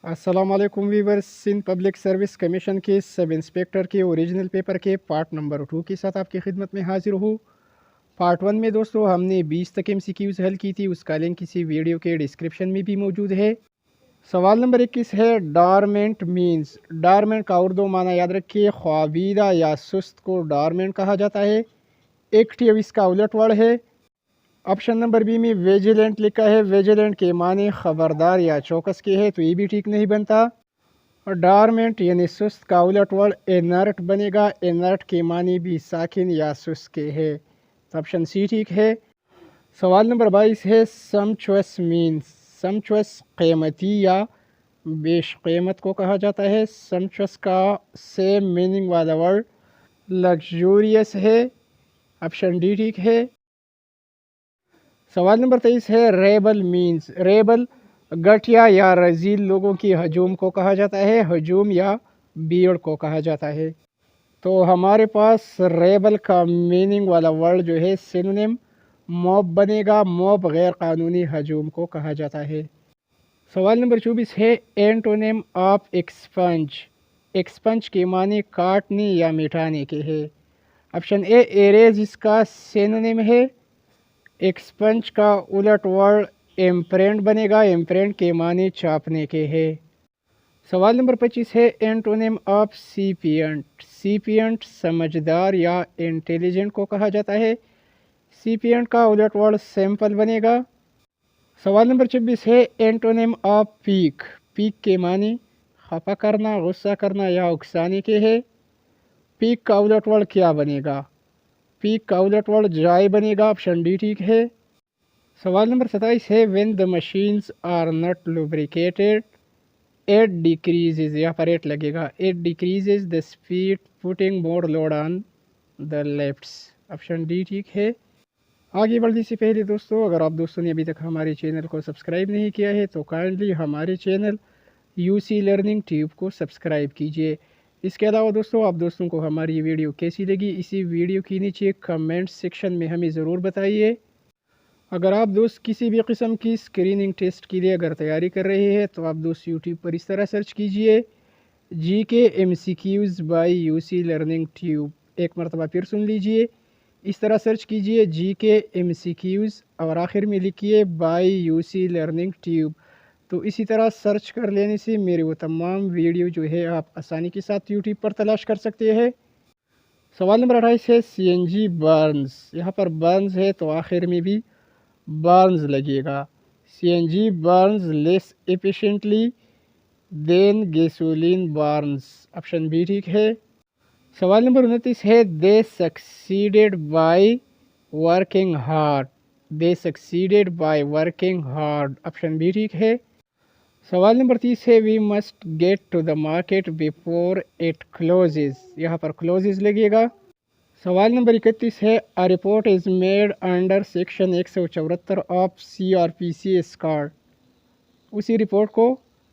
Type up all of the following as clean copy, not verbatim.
अस्सलाम वालेकुम viewers. Sindh public service commission के सब इंस्पेक्टर के ओरिजिनल पेपर के पार्ट नंबर 2 के साथ आपकी खिदमत में हाजिर हूँ। पार्ट 1 में दोस्तों हमने 20 तक MCQs हल की थी, उसका लिंक किसी वीडियो के डिस्क्रिप्शन में भी मौजूद है। सवाल नंबर 21 है डॉर्मेंट मीन्स। डॉर्मेंट का उर्दू माना याद रखिए, ख्वाबीदा या सुस्त को डॉर्मेंट कहा जाता है। एक्टिव इसका उलट वर्ड है। ऑप्शन नंबर बी में विजिलेंट लिखा है, विजिलेंट के माने खबरदार या चौकस के है, तो ये भी ठीक नहीं बनता। और डॉर्मेंट यानी सुस्त का उलट वर्ड इनर्ट बनेगा, इनर्ट के मानी भी साकिन या सुस्त के है, तो ऑप्शन सी ठीक है। सवाल नंबर 22 है समचुअस मीन्स। समचुअस कीमती या बेश कीमत को कहा जाता है। समचुअस का सेम मीनिंग वाला वर्ड लग्जूरियस है, ऑप्शन डी ठीक है। सवाल नंबर 23 है रेबल मीन्स। रेबल घटिया या रजील लोगों की हजूम को कहा जाता है, हजूम या भीड़ को कहा जाता है। तो हमारे पास रेबल का मीनिंग वाला वर्ड जो है सिनोनिम मॉब बनेगा, मॉब गैर कानूनी हजूम को कहा जाता है। सवाल नंबर 24 है एंटोनिम ऑफ एक्सपंज। एक्सपंज के माने काटने या मिटाने के है, ऑप्शन ए एरेज इसका सिनोनिम है। एक्सपंज का उलट वर्ड इम्प्रिंट बनेगा, इम्प्रिंट के माने छापने के है। सवाल नंबर 25 है एंटोनिम ऑफ सीपियंट। सीपियंट समझदार या इंटेलिजेंट को कहा जाता है। सीपियंट का उलट वर्ड सिंपल बनेगा। सवाल नंबर 26 है एंटोनिम ऑफ पीक। पीक के माने खफा करना, गुस्सा करना या उकसाने के है। पीक का उलट वर्ड क्या बनेगा? पीक का उलट वर्ड जाय बनेगा, ऑप्शन डी ठीक है। सवाल नंबर 27 है when the machines are not lubricated it decreases. यहाँ पर एट लगेगा, it decreases the speed putting more load on the lefts, option D ठीक है। आगे बढ़ने से पहले दोस्तों, अगर आप दोस्तों ने अभी तक हमारे चैनल को सब्सक्राइब नहीं किया है तो काइंडली हमारे चैनल यूसी लर्निंग ट्यूब को सब्सक्राइब कीजिए। इसके अलावा दोस्तों, आप दोस्तों को हमारी ये वीडियो कैसी लगी, इसी वीडियो के नीचे कमेंट सेक्शन में हमें ज़रूर बताइए। अगर आप दोस्त किसी भी किस्म की स्क्रीनिंग टेस्ट के लिए अगर तैयारी कर रहे हैं तो आप दोस्त यूट्यूब पर इस तरह सर्च कीजिए GK MCQs by UC learning tube. एक मरतबा फिर सुन लीजिए, इस तरह सर्च कीजिए GK MCQs और आखिर में लिखिए बाय यूसी लर्निंग ट्यूब। तो इसी तरह सर्च कर लेने से मेरे वो तमाम वीडियो जो है आप आसानी के साथ यूट्यूब पर तलाश कर सकते हैं। सवाल नंबर 28 है CNG बर्न्स। यहाँ पर बर्न्स है तो आखिर में भी बर्न्स लगेगा। CNG burns less efficiently than gasoline burns, option B ठीक है। सवाल नंबर 29 है they succeeded by working hard. They succeeded by working hard, option B ठीक है। सवाल नंबर 30 है we must get to the market before it closes. यहाँ पर क्लोजेज लगेगा। सवाल नंबर 31 है a report is made under section 174 of CRPC स्कॉट। उसी रिपोर्ट को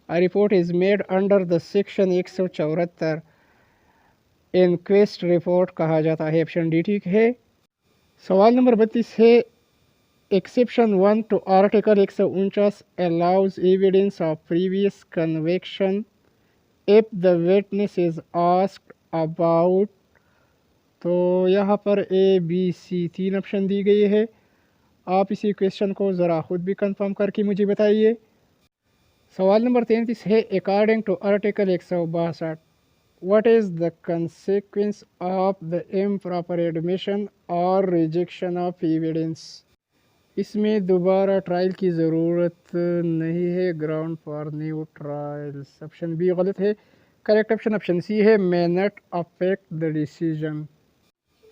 a report is made under the section 174 inquest report कहा जाता है, ऑप्शन डी ठीक है। सवाल नंबर 32 है exception 1 to article 149 allows evidence of previous conviction if the witness is asked about. तो यहाँ पर ABC 3 ऑप्शन दी गई है। आप इसी क्वेश्चन को ज़रा ख़ुद भी कंफर्म करके मुझे बताइए। सवाल नंबर 33 है according to article 162 what is the consequence of the improper admission और रिजेक्शन ऑफ एविडेंस। इसमें दोबारा ट्रायल की ज़रूरत नहीं है, ground for new trials, option B गलत है। करेक्ट ऑप्शन ऑप्शन सी है, may not affect the decision.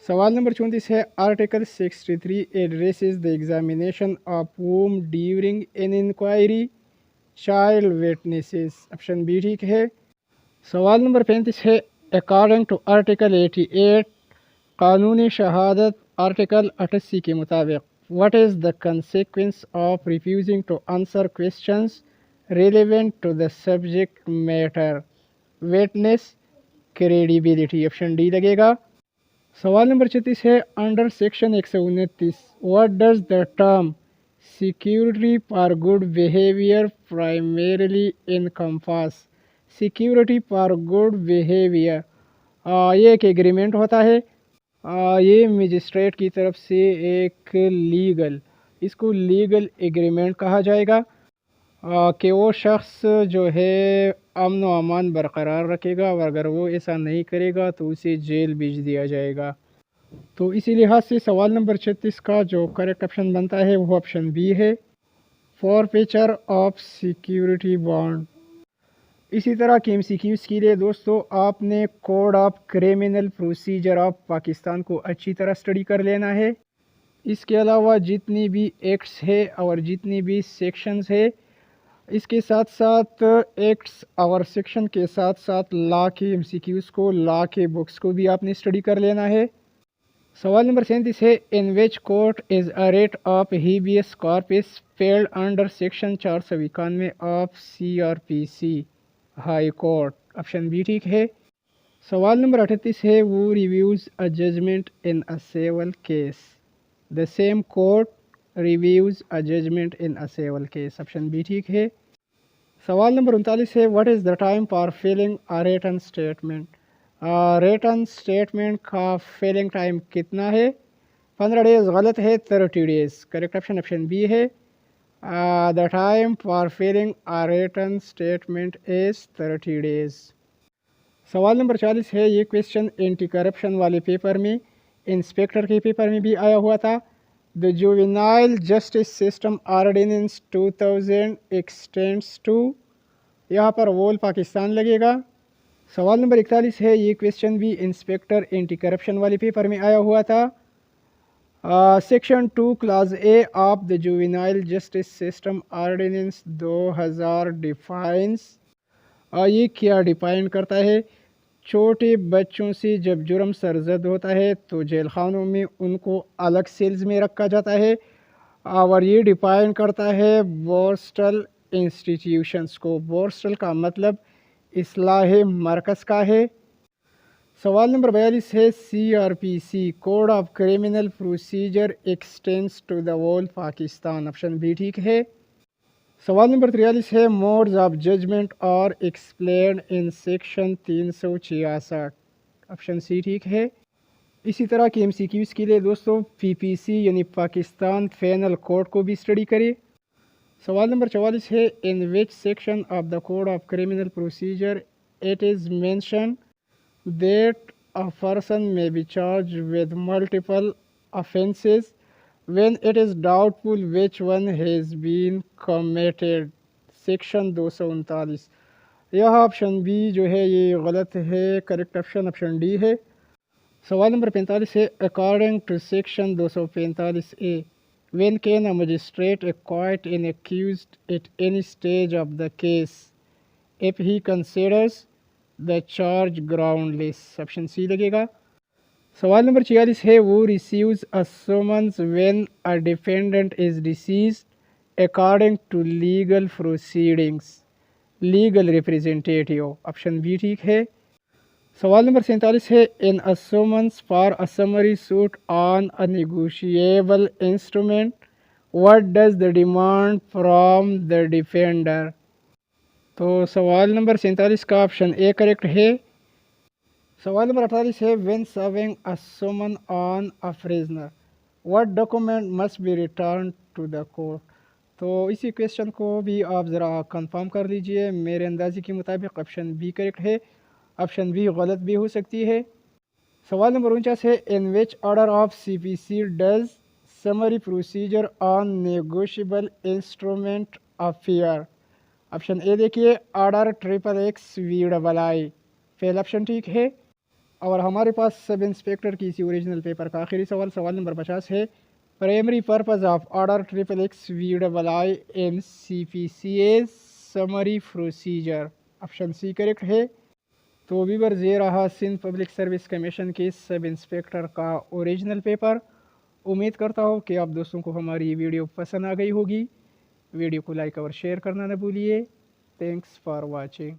सवाल नंबर 34 है article 63 addresses the examination of whom during an inquiry child witnesses, option B ठीक है। सवाल नंबर 35 है अकॉर्डिंग टू आर्टिकल 88 कानूनी शहादत आर्टिकल 88 के मुताबिक what is the consequence of refusing to answer questions relevant to the subject matter witness credibility, option D लगेगा। सवाल नंबर 36 है under section 129 what does the term Security for good behavior primarily encompass. Security for good behavior یہ ایک agreement ہوتا ہے، یہ magistrate کی طرف سے ایک لیگل، اس کو لیگل ایگریمنٹ کہا جائے گا کہ وہ شخص جو ہے امن و امان برقرار رکھے گا، اور اگر وہ ایسا نہیں کرے گا تو اسے جیل بھیج دیا جائے گا۔ تو اسی لحاظ سے سوال نمبر 36 کا جو کریکٹ آپشن بنتا ہے وہ آپشن بی ہے، فورفیچر آف سیکیورٹی بانڈ۔ اسی طرح کے MCQs کے لیے دوستو آپ نے code of criminal procedure of Pakistan کو اچھی طرح اسٹڈی کر لینا ہے۔ اس کے علاوہ جتنی بھی ایکٹس ہے اور جتنی بھی سیکشنز ہے، اس کے ساتھ ساتھ ایکٹس اور سیکشن کے ساتھ ساتھ لا کے MCQs کو، لا کے بکس کو بھی آپ نے اسٹڈی کر لینا ہے۔ سوال نمبر 37 ہے، ان which court is a writ of habeas corpus filed under section 491 of CRPC high court? Option B ٹھیک ہے۔ سوال نمبر 38 ہے، who reviews a judgment in a civil case? The same court reviews a judgment in a civil case. Option B ٹھیک ہے۔ سوال number 39 ہے، what is the time for filing a written statement? Written statement کا filing time کتنا ہے؟ 15 days غلط ہے، 30 days. Correct option option B ہے، the time for filling a written statement is 30 days۔ سوال نمبر 40 ہے، یہ کویسچن اینٹی کرپشن والے پیپر میں، انسپیکٹر کے پیپر میں بھی آیا ہوا تھا۔ The Juvenile Justice System Ordinance 2000 extends to، یہاں پر وول پاکستان لگے گا۔ سوال نمبر 41 ہے، یہ کویسچن بھی انسپیکٹر اینٹی کرپشن والے پیپر میں آیا ہوا تھا۔ Section 2 clause A of the juvenile justice system ordinance 2000 defines, یہ کیا ڈیفائن کرتا ہے؟ چھوٹے بچوں سے جب جرم سرزد ہوتا ہے تو جیل خانوں میں ان کو الگ سیلز میں رکھا جاتا ہے، اور یہ ڈیفائن کرتا ہے بورسٹل انسٹیٹیوشنز کو۔ بورسٹل کا مطلب اصلاح مرکز کا ہے۔ سوال نمبر 42 ہے، CRPC code of criminal procedure extends to the whole Pakistan? Option B ٹھیک ہے۔ سوال نمبر 43 ہے، موڈز آف ججمنٹ اور explained in section 366؟ Option C ٹھیک ہے۔ اسی طرح کے MCQs کے لیے دوستوں PPC یعنی پاکستان پینل کوڈ کو بھی اسٹڈی کرے۔ سوال نمبر 44 ہے، ان وچ section of the code of criminal procedure it is mention that a person may be charged with multiple offences when it is doubtful which one has been committed؟ Section 239۔ یہ option B جو ہے یہ غلط ہے، correct option option D ہے۔ سوال نمبر 45 ہے، according to section 245A when can a magistrate acquit an accused at any stage of the case if he considers the charge groundless؟ Option C لگے گا۔ سوال نمبر 46 ہے، وہ receives a summons when a defendant is deceased according to legal proceedings؟ legal representative۔ Option B ٹھیک ہے۔ سوال number 47 ہے، in a summons for a summary suit on a negotiable instrument what does the demand from the defender؟ تو سوال number 47 کا option a correct ہے۔ سوال number 48 ہے، when serving a summon on a prisoner what document must be returned to the court؟ تو اسی question کو بھی آپ ذرا کنفرم کر لیجئے، میرے اندازے کے مطابق آپشن بی کریکٹ ہے، آپشن بی غلط بھی ہو سکتی ہے۔ سوال نمبر 49 ہے، in which order of CPC does summary procedure on negotiable instrument appear؟ Option A دیکھیے، آرڈر XXXVII، پہلا آپشن ٹھیک ہے۔ اور ہمارے پاس سب انسپیکٹر کی اسی اوریجنل پیپر کا آخری سوال، سوال نمبر 50 ہے، primary purpose of order XXXVII in CPC's summary procedure؟ Option C correct ہے۔ تو ویورز یہ رہا سندھ پبلک سروس کمیشن کے سب انسپیکٹر کا اوریجنل پیپر۔ امید کرتا ہوں کہ آپ دوستوں کو ہماری یہ ویڈیو پسند آ گئی ہوگی۔ ویڈیو کو لائک اور شیئر کرنا نہ بھولیے۔ Thanks for watching.